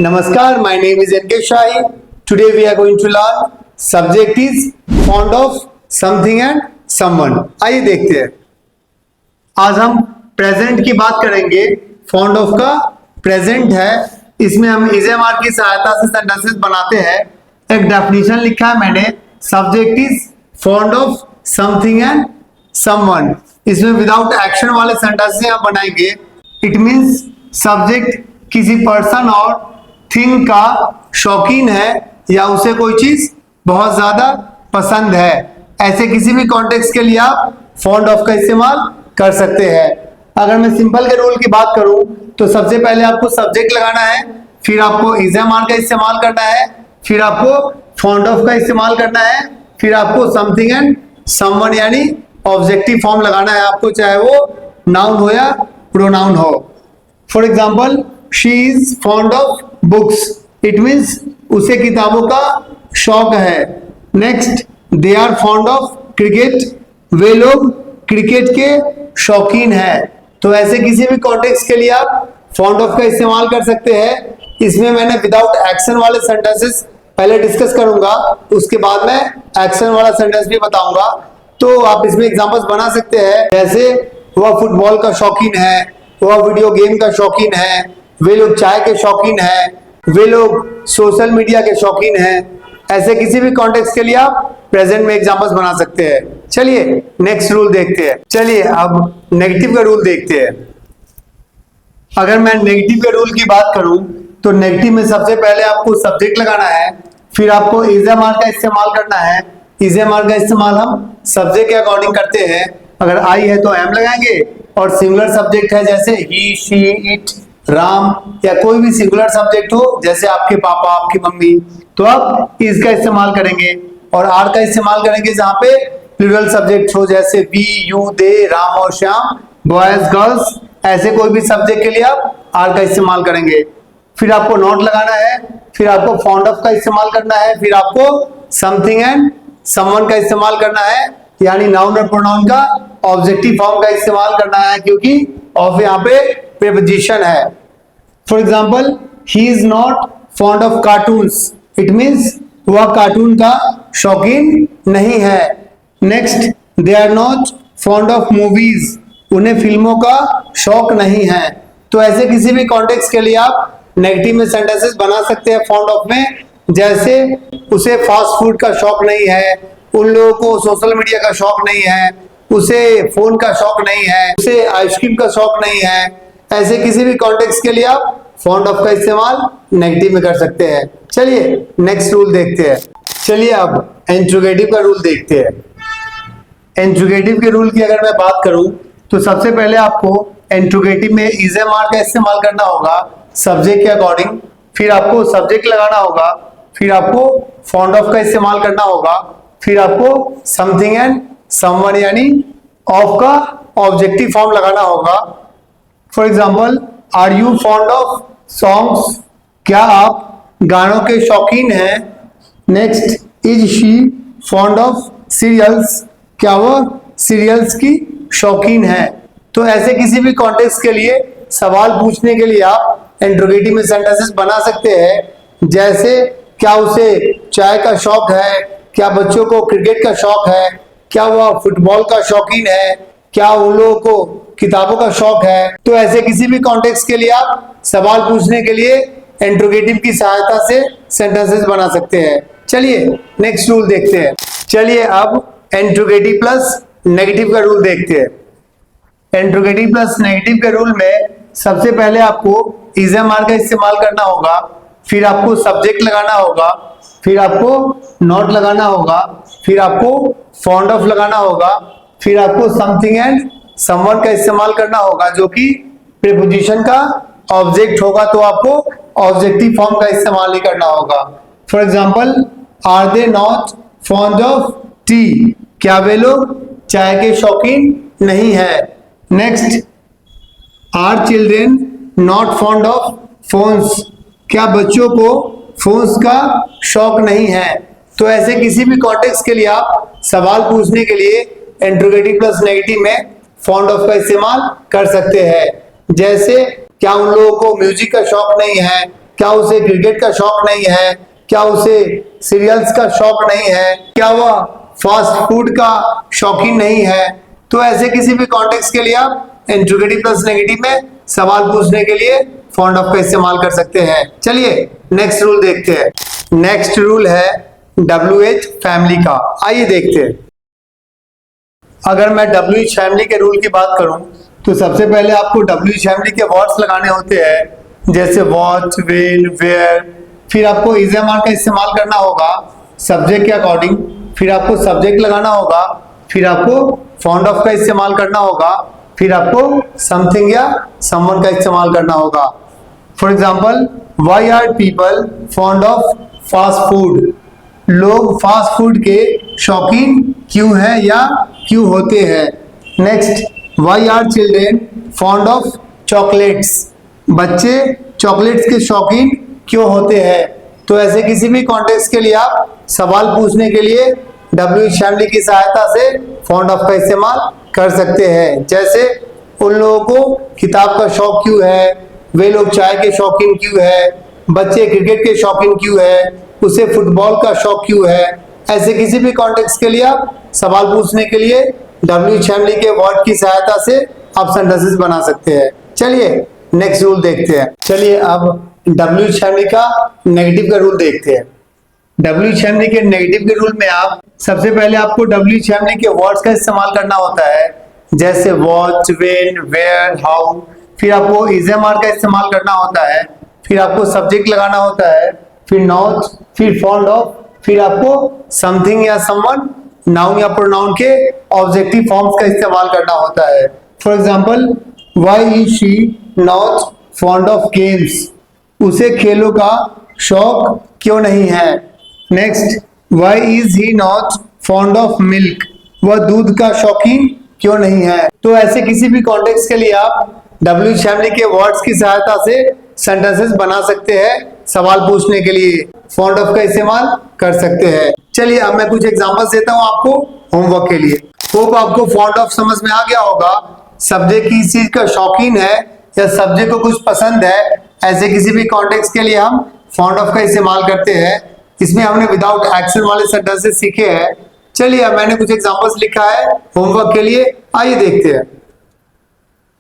Namaskar, my name is N.K. Shahi. Today we are going to learn subject is fond of something and someone. आइए देखते हैं। आज हम present की बात करेंगे। फॉन्ड ऑफ का प्रेजेंट है, इसमें हम इजेमार की सहायता से सेंटेंसेस बनाते हैं। एक डेफिनेशन लिखा है मैंने, subject is fond of something and someone. इसमें विदाउट एक्शन वाले सेंटेंसेस हम बनाएंगे। इट मीन्स सब्जेक्ट किसी पर्सन और थिंग का शौकीन है या उसे कोई चीज बहुत ज्यादा पसंद है। ऐसे किसी भी कॉन्टेक्स्ट के लिए आप फॉन्ड ऑफ का इस्तेमाल कर सकते हैं। अगर मैं सिंपल के रूल की बात करूं तो सबसे पहले आपको सब्जेक्ट लगाना है, फिर आपको इजेमार का इस्तेमाल करना है, फिर आपको फॉन्ड ऑफ का इस्तेमाल करना है, फिर आपको समथिंग एंड समवन यानी ऑब्जेक्टिव फॉर्म लगाना है आपको, चाहे वो नाउन हो या प्रोनाउन हो। For example, she is fond of books, it means उसे किताबों का शौक है। Next, they are fond of cricket, वे लोग क्रिकेट के शौकीन है। तो ऐसे किसी भी कॉन्टेक्स्ट के लिए आप फॉन्ड ऑफ का इस्तेमाल कर सकते हैं। इसमें मैंने विदाउट एक्शन वाले सेंटेंसेस पहले डिस्कस करूंगा, उसके बाद मैं एक्शन वाला सेंटेंस भी बताऊंगा। तो आप इसमें एग्जांपल्स बना सकते हैं, जैसे वह फुटबॉल का शौकीन है, वह वीडियो गेम का शौकीन है, वे लोग चाय के शौकीन हैं, वे लोग सोशल मीडिया के शौकीन हैं। ऐसे किसी भी कॉन्टेक्स्ट के लिए आप प्रेजेंट में एग्जांपल्स बना सकते हैं। चलिए नेक्स्ट रूल देखते हैं। चलिए अब नेगेटिव का रूल देखते हैं। अगर मैं नेगेटिव के रूल की बात करूं तो नेगेटिव में सबसे पहले आपको सब्जेक्ट लगाना है, फिर आपको इजेमार का इस्तेमाल करना है। इजेमार का इस्तेमाल हम सब्जेक्ट के अकॉर्डिंग करते हैं। अगर आई है तो एम लगाएंगे, और सिंगुलर सब्जेक्ट है जैसे ही, शी, इट, राम या कोई भी सिंगुलर सब्जेक्ट हो जैसे आपके पापा, आपकी मम्मी, तो आप इसका इस्तेमाल करेंगे। और आर का इस्तेमाल करेंगे जहां पे प्लूरल सब्जेक्ट हो जैसे वी, यू, दे, राम और श्याम, बॉयज, गर्ल्स। ऐसे कोई भी सब्जेक्ट के लिए आप आर का इस्तेमाल करेंगे। फिर आपको नॉट लगाना है, फिर आपको फॉन्ड ऑफ का इस्तेमाल करना है, फिर आपको समथिंग एंड समवन का इस्तेमाल करना है, यानी नाउन और प्रोनाउन का ऑब्जेक्टिव फॉर्म का इस्तेमाल करना है, क्योंकि ऑफ यहाँ पे प्रीपोजिशन है। For example, he is not fond of cartoons, it means वह कार्टून का शौकीन नहीं है। Next, they are not fond of movies, उन्हें फिल्मों का शौक नहीं है। तो ऐसे किसी भी कॉन्टेक्स्ट के लिए आप नेगेटिव में सेंटेंसेस बना सकते हैं फॉन्ड ऑफ में, जैसे उसे फास्ट फूड का शौक नहीं है, उन लोगों को सोशल मीडिया का शौक नहीं है, उसे फोन का शौक नहीं है, उसे आइसक्रीम का शौक नहीं है। ऐसे किसी भी कॉन्टेक्स्ट के लिए आप फॉन्ड ऑफ का इस्तेमाल नेगेटिव में कर सकते हैं। चलिए नेक्स्ट रूल देखते हैं। चलिए अब इंट्रोगेटिव का रूल देखते हैं। इंट्रोगेटिव के रूल की अगर मैं बात करूं तो सबसे पहले आपको इंट्रोगेटिव में इजेमार का इस्तेमाल करना होगा सब्जेक्ट के अकॉर्डिंग, फिर आपको सब्जेक्ट लगाना होगा, फिर आपको फॉन्ड ऑफ का इस्तेमाल करना होगा, फिर आपको समथिंग एंड समवन यानी ऑफ का ऑब्जेक्टिव फॉर्म लगाना होगा। For example, are you fond of songs, क्या आप गानों के शौकीन हैं। Next, is she fond of serials, क्या वह सीरियल्स की शौकीन है। तो ऐसे किसी भी कॉन्टेक्स्ट के लिए सवाल पूछने के लिए आप इंट्रोगेटिव में सेंटेंसेस बना सकते हैं, जैसे क्या उसे चाय का शौक है, क्या बच्चों को क्रिकेट का शौक है, क्या वह फुटबॉल का शौकीन है, क्या उन लोगों को किताबों का शौक है। तो ऐसे किसी भी कॉन्टेक्स्ट के लिए आप सवाल पूछने के लिए इंट्रोगेटिव की सहायता से सेंटेंसेस बना सकते हैं। चलिए नेक्स्ट रूल देखते हैं। चलिए अब इंट्रोगेटिव प्लस नेगेटिव का रूल देखते हैं। इंट्रोगेटिव प्लस नेगेटिव के रूल में सबसे पहले आपको इजेमार का इस्तेमाल करना होगा, फिर आपको सब्जेक्ट लगाना होगा, फिर आपको नॉट लगाना होगा, फिर आपको फॉन्ड ऑफ लगाना होगा, फिर आपको समथिंग एंड समवन का इस्तेमाल करना होगा जो कि प्रीपोजिशन का ऑब्जेक्ट होगा, तो आपको ऑब्जेक्टिव फॉर्म का इस्तेमाल ही करना होगा। For example, are they not fond of tea, क्या वे लोग चाय के शौकीन नहीं है। Next, are children not fond of phones, क्या बच्चों को फोन्स का शौक नहीं है। तो ऐसे किसी भी कॉन्टेक्स्ट के लिए आप सवाल पूछने के लिए इंट्रोगेटिव प्लस नेगेटिव में फॉन्ड ऑफ का इस्तेमाल कर सकते हैं, जैसे क्या उन लोगों को म्यूजिक का शौक नहीं है, क्या उसे क्रिकेट का शौक नहीं है, क्या उसे सीरियल्स का शौक नहीं है, क्या वह फास्ट फूड का शौकीन नहीं है। तो ऐसे किसी भी कॉन्टेक्स्ट के लिए आप इंट्रोगेटिव प्लस नेगेटिव में सवाल पूछने के लिए फाउंड ऑफ का इस्तेमाल कर सकते हैं। चलिए नेक्स्ट रूल देखते हैं। नेक्स्ट रूल है WH फैमिली का। आइए देखते हैं। अगर मैं WH फैमिली के रूल की बात करूं तो सबसे पहले आपको WH फैमिली के वर्ड्स लगाने होते हैं, जैसे वॉच, वेन, वेयर। फिर आपको इज एम आर का इस्तेमाल करना होगा सब्जेक्ट के अकॉर्डिंग। फिर आपको सब्जेक्ट लगाना होगा। फिर आपको फाउंड ऑफ का इस्तेमाल करना होगा। फिर आपको समथिंग या समवन का इस्तेमाल करना होगा। For example, why are people fond of fast food. लोग फास्ट फूड के शौकीन क्यों हैं या क्यों होते हैं। Next, why are children fond of chocolates. बच्चे चॉकलेट्स के शौकीन क्यों होते हैं। तो ऐसे किसी भी कॉन्टेक्स्ट के लिए आप सवाल पूछने के लिए WH फैमिली की सहायता से फाउंड ऑफ का इस्तेमाल कर सकते हैं। जैसे उन लोगों को किताब का शौक क्यों है, वे लोग चाय के शौकीन क्यों है, बच्चे क्रिकेट के शौकीन क्यों है, उसे फुटबॉल का शौक क्यों है। ऐसे किसी भी कॉन्टेक्स्ट के लिए आप सवाल पूछने के लिए WH फैमिली के वर्ड की सहायता से आप सेंटेंसेस बना सकते हैं। चलिए नेक्स्ट रूल देखते हैं। चलिए अब WH फैमिली का नेगेटिव का रूल देखते हैं। WH फैमिली के नेगेटिव के रूल में आप सबसे पहले आपको WH फैमिली के वर्ड्स का इस्तेमाल करना होता है, जैसे वॉच, वेन, वेयर, हाउ। फिर आपको इज एम आर का इस्तेमाल करना होता है। फिर आपको सब्जेक्ट लगाना होता है। फिर नॉट, फिर फाउंड ऑफ, फिर आपको समथिंग या समवन, नाउन या प्रोनाउन के ऑब्जेक्टिव फॉर्म्स का इस्तेमाल करना होता है। For example, why is she not fond of games. उसे खेलों का शौक क्यों नहीं है। Next, why is he not fond of milk. वह दूध का शौकीन क्यों नहीं है। तो ऐसे किसी भी कॉन्टेक्स्ट के लिए आप WH फैमिली के वर्ड्स की सहायता से सेंटेंसेस बना सकते हैं। सवाल पूछने के लिए फाउंड ऑफ का इस्तेमाल कर सकते हैं। चलिए अब मैं कुछ एग्जांपल्स देता हूं आपको होमवर्क के लिए। होप आपको फाउंड ऑफ समझ में आ गया होगा। सब्जेक्ट किसी चीज का शौकीन है या सब्जेक्ट को कुछ पसंद है, ऐसे किसी भी कॉन्टेक्स्ट के लिए हम फाउंड ऑफ का इस्तेमाल करते हैं। इसमें हमने विदाउट एक्शन वाले सेंटेंसेस सीखे हैं। चलिए अब मैंने कुछ एग्जांपल्स लिखा है होमवर्क के लिए, आइए देखते हैं।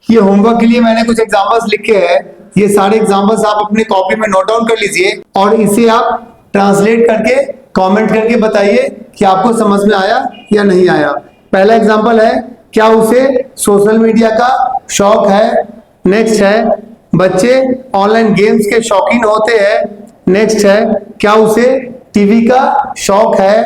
ये होमवर्क के लिए मैंने कुछ एग्जांपल्स लिखे हैं। ये सारे एग्जांपल्स आप अपनी कॉपी में नोट डाउन कर लीजिए और इसे आप ट्रांसलेट करके कमेंट करके बताइए कि आपको समझ में आया या नहीं आया। पहला एग्जांपल है, क्या उसे सोशल मीडिया का शौक है। नेक्स्ट है, बच्चे ऑनलाइन गेम्स के शौकीन होते हैं। नेक्स्ट है, क्या उसे टीवी का शौक है।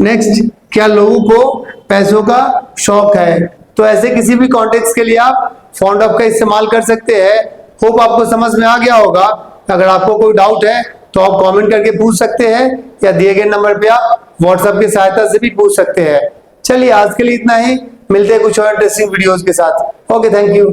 नेक्स्ट, क्या लोगों को पैसों का शौक है। तो ऐसे किसी भी कॉन्टेक्स्ट के लिए आप फाउंड ऑफ का इस्तेमाल कर सकते हैं। होप आपको समझ में आ गया होगा। अगर आपको कोई डाउट है तो आप कमेंट करके पूछ सकते हैं या दिए गए नंबर पे आप व्हाट्सएप की सहायता से भी पूछ सकते हैं। चलिए आज के लिए इतना ही, मिलते हैं कुछ और इंटरेस्टिंग वीडियोस के साथ। Okay, thank you.